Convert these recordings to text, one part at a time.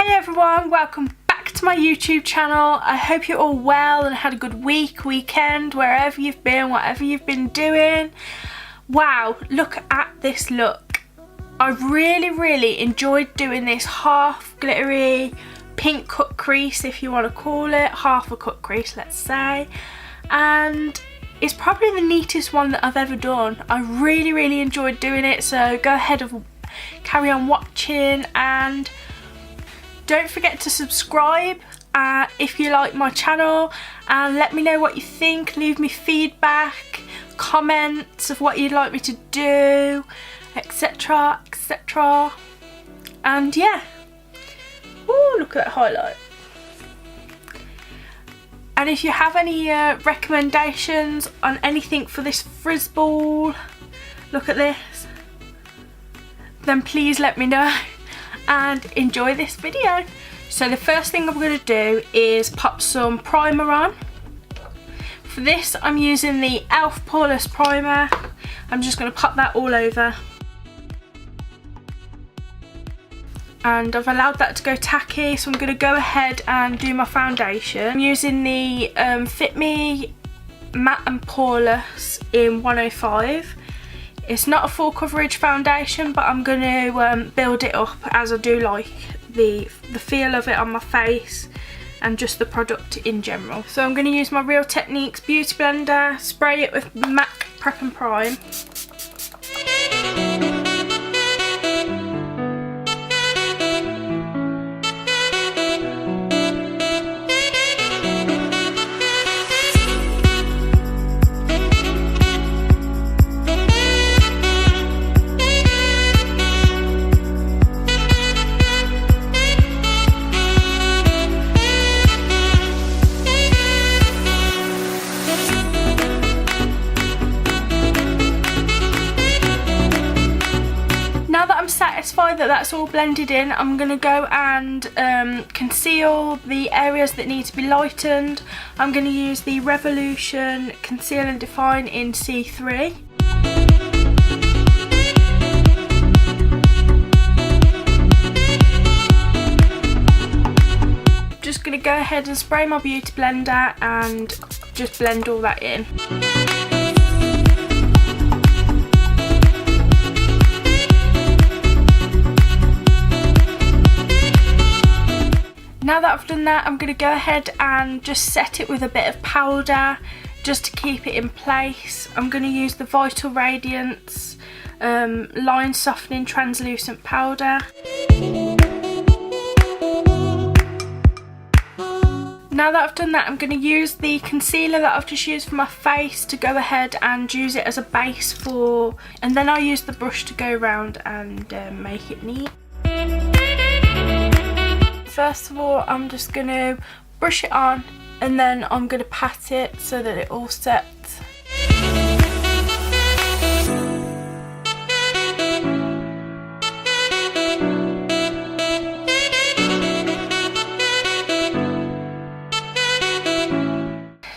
Hey everyone, welcome back to my YouTube channel. I hope you're all well and had a good weekend, wherever you've been, whatever you've been doing. Wow, look at this look. I really enjoyed doing this half glittery pink cut crease, if you want to call it, half a cut crease let's say, and it's probably the neatest one that I've ever done. I really enjoyed doing it, so go ahead and carry on watching, and don't forget to subscribe if you like my channel, and let me know what you think. Leave me feedback, comments of what you'd like me to do, etc, and yeah. Ooh, look at that highlight. And if you have any recommendations on anything for this frizz ball, look at this, then please let me know and enjoy this video. So the first thing I'm going to do is pop some primer on. For this I'm using the e.l.f. Poreless primer. I'm just going to pop that all over. And I've allowed that to go tacky, so I'm going to go ahead and do my foundation. I'm using the Fit Me Matte and Poreless in 105. It's not a full coverage foundation, but I'm going to build it up, as I do like the feel of it on my face and just the product in general. So I'm going to use my Real Techniques Beauty Blender, spray it with MAC Prep and Prime. Satisfied that that's all blended in, I'm going to go and conceal the areas that need to be lightened. I'm going to use the Revolution Conceal and Define in C3. Just going to go ahead and spray my beauty blender and just blend all that in. Now that I've done that, I'm going to go ahead and just set it with a bit of powder just to keep it in place. I'm going to use the Vital Radiance Line Softening Translucent Powder. Now that I've done that, I'm going to use the concealer that I've just used for my face to go ahead and use it as a base for, and then I'll use the brush to go around and make it neat. First of all, I'm just going to brush it on, and then I'm going to pat it so that it all sets.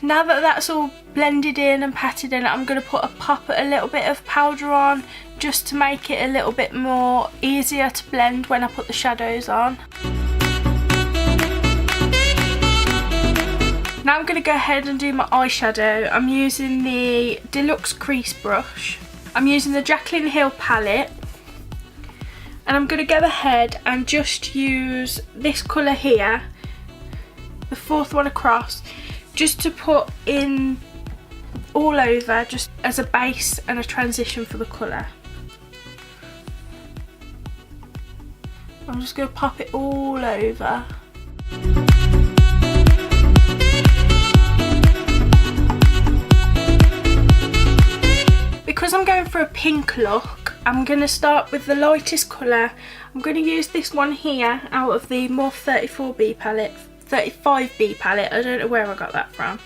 Now that that's all blended in and patted in, I'm going to pop a little bit of powder on just to make it a little bit more easier to blend when I put the shadows on. Now I'm going to go ahead and do my eyeshadow. I'm using the Deluxe Crease Brush. I'm using the Jaclyn Hill palette. And I'm going to go ahead and just use this colour here, the fourth one across, just to put in all over, just as a base and a transition for the colour. I'm just going to pop it all over. Because I'm going for a pink look, I'm going to start with the lightest colour. I'm going to use this one here out of the Morphe 35B palette. I don't know where I got that from.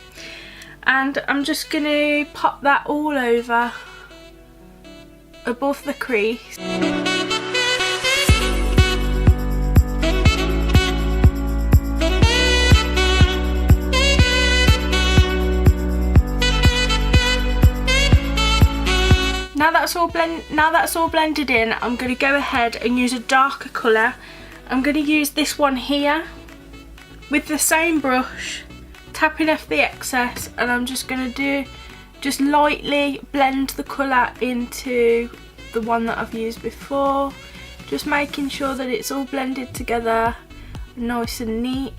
And I'm just going to pop that all over above the crease. Now that's all blended in, I'm going to go ahead and use a darker colour I'm going to use this one here with the same brush, tapping off the excess, and I'm just going to just lightly blend the colour into the one that I've used before, just making sure that it's all blended together nice and neat.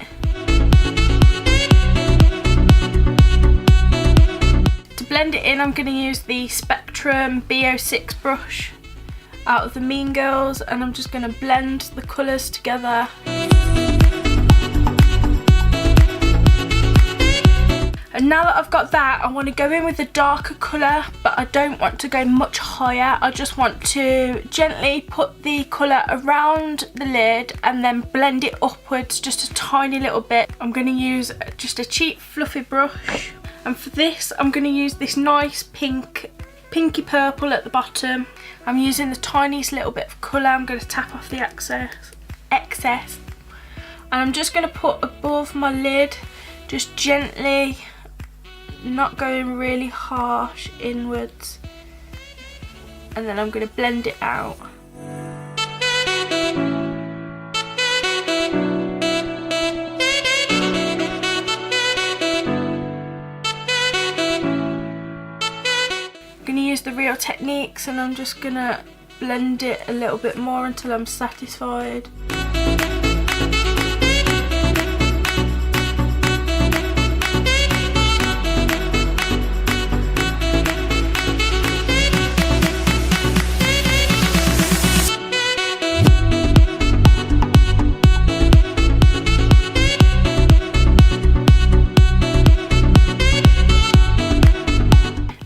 To blend it in, I'm going to use the Spectrum B06 brush out of the Mean Girls, and I'm just going to blend the colours together. And now that I've got that, I want to go in with a darker colour, but I don't want to go much higher. I just want to gently put the colour around the lid and then blend it upwards just a tiny little bit. I'm going to use just a cheap fluffy brush, and for this I'm going to use this nice pinky purple at the bottom. I'm using the tiniest little bit of colour. I'm going to tap off the excess, and I'm just going to put above my lid, just gently, not going really harsh inwards, and then I'm going to blend it out. I'm going to use the Real Techniques, and I'm just going to blend it a little bit more until I'm satisfied.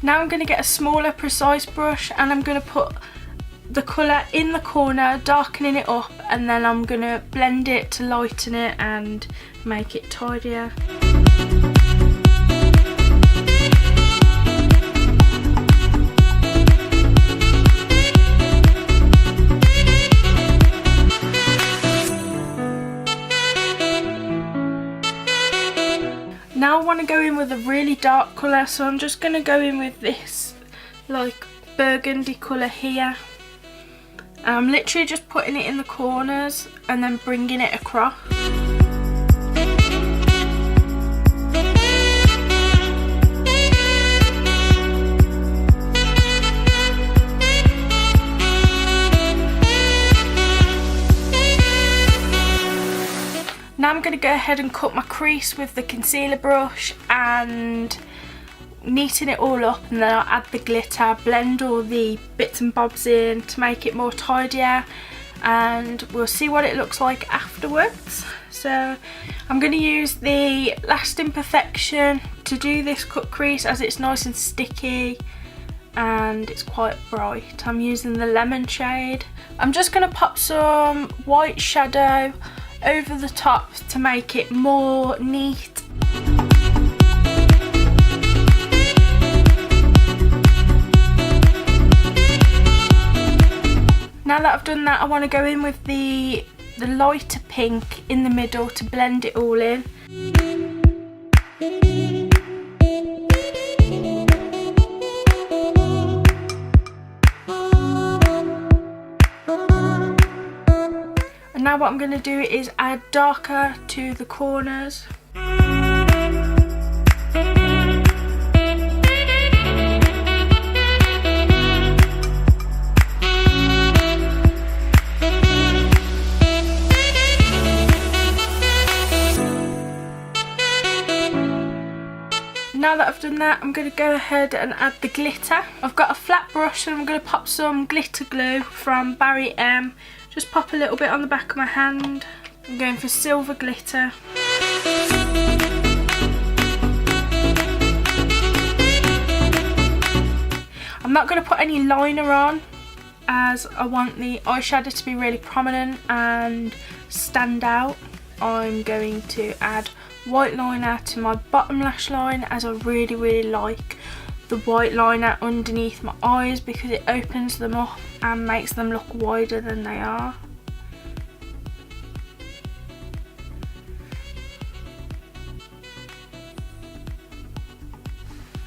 Now I'm going to get a smaller precise brush, and I'm going to put the colour in the corner, darkening it up, and then I'm going to blend it to lighten it and make it tidier. Now I want to go in with a really dark colour, so I'm just going to go in with this like burgundy colour here. And I'm literally just putting it in the corners and then bringing it across. Now I'm going to go ahead and cut my crease with the concealer brush and neaten it all up, and then I'll add the glitter, blend all the bits and bobs in to make it more tidier, and we'll see what it looks like afterwards. So I'm going to use the Lasting Perfection to do this cut crease, as it's nice and sticky and it's quite bright. I'm using the lemon shade. I'm just going to pop some white shadow over the top to make it more neat. Now that I've done that, I want to go in with the lighter pink in the middle to blend it all in. And now what I'm going to do is add darker to the corners. Now that I've done that, I'm going to go ahead and add the glitter. I've got a flat brush and I'm going to pop some glitter glue from Barry M. Just pop a little bit on the back of my hand. I'm going for silver glitter. I'm not going to put any liner on, as I want the eyeshadow to be really prominent and stand out. I'm going to add white liner to my bottom lash line, as I really like the white liner underneath my eyes because it opens them up and makes them look wider than they are.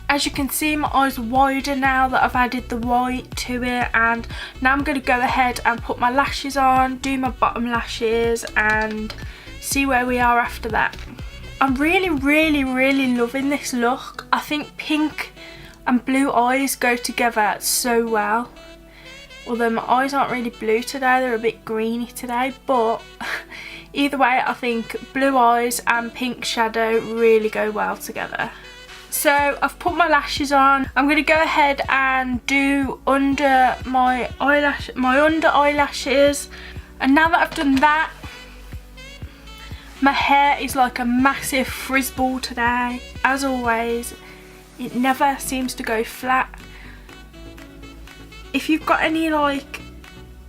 As you can see, my eyes are wider now that I've added the white to it. And now I'm going to go ahead and put my lashes on, do my bottom lashes and see where we are after that. I'm really loving this look. I think pink and blue eyes go together so well. Although my eyes aren't really blue today, they're a bit greeny today, but either way I think blue eyes and pink shadow really go well together. So I've put my lashes on. I'm going to go ahead and do under my under eyelashes. And now that I've done that, my hair is like a massive frizz ball today. As always, it never seems to go flat. If you've got any like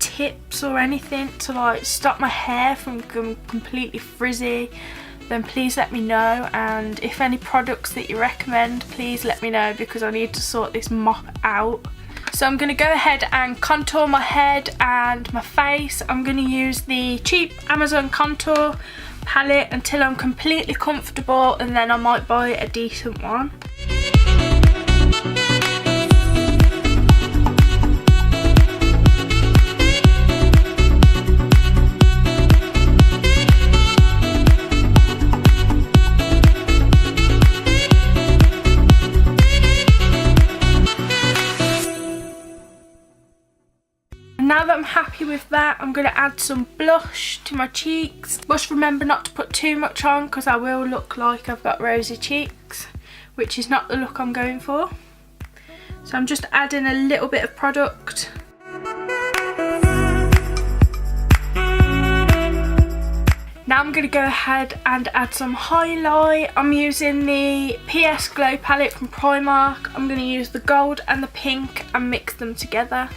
tips or anything to like stop my hair from going completely frizzy, then please let me know. And if any products that you recommend, please let me know, because I need to sort this mop out. So I'm going to go ahead and contour my head and my face. I'm going to use the cheap Amazon contour palette until I'm completely comfortable, and then I might buy a decent one. Now that I'm happy with that, I'm going to add some blush to my cheeks. Must remember not to put too much on, because I will look like I've got rosy cheeks, which is not the look I'm going for. So I'm just adding a little bit of product. Now I'm going to go ahead and add some highlight. I'm using the PS Glow palette from Primark. I'm going to use the gold and the pink and mix them together.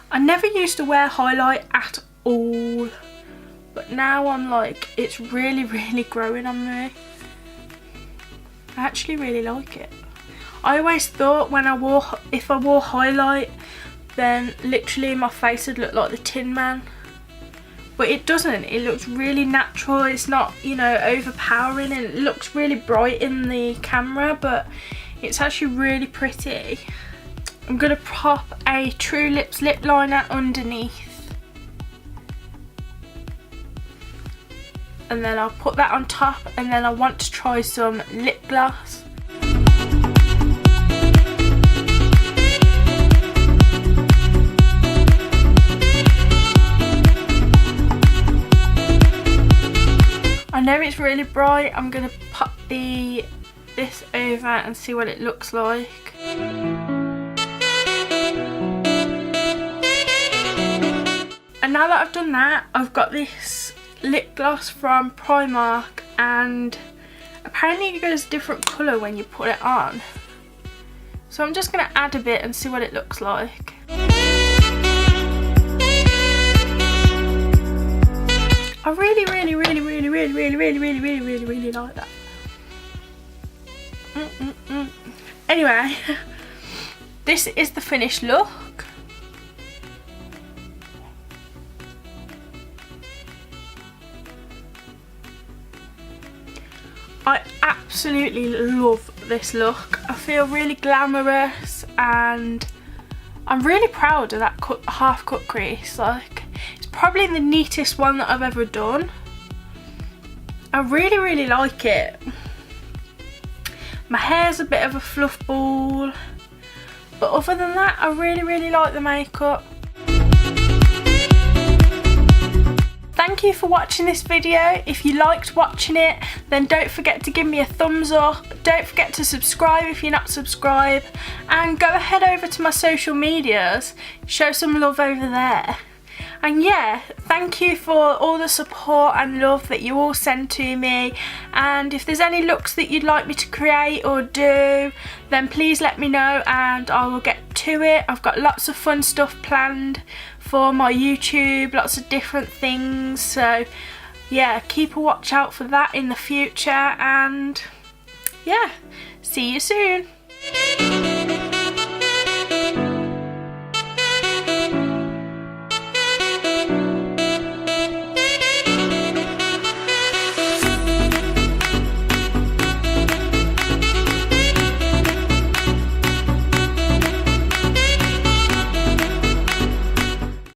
I never used to wear highlight at all, but now I'm like, it's really growing on me. I actually really like it. I always thought if I wore highlight, then literally my face would look like the Tin Man, but it doesn't. It looks really natural. It's not, you know, overpowering, and it looks really bright in the camera, but it's actually really pretty. I'm going to pop a True Lips lip liner underneath, and then I'll put that on top, and then I want to try some lip gloss. I know it's really bright. I'm going to pop this over and see what it looks like. And now that I've done that, I've got this lip gloss from Primark, and apparently it goes a different colour when you put it on. So I'm just going to add a bit and see what it looks like. I really like that. Anyway, this is the finished look. I absolutely love this look. I feel really glamorous, and I'm really proud of that half cut crease. Like, it's probably the neatest one that I've ever done. I really like it. My hair's a bit of a fluff ball, but other than that, I really like the makeup. Thank you for watching this video. If you liked watching it, then don't forget to give me a thumbs up. Don't forget to subscribe if you're not subscribed, and go ahead over to my social medias, show some love over there. And yeah, thank you for all the support and love that you all send to me, and if there's any looks that you'd like me to create or do, then please let me know and I will get to it. I've got lots of fun stuff planned for my YouTube, lots of different things, so yeah, keep a watch out for that in the future, and yeah, see you soon.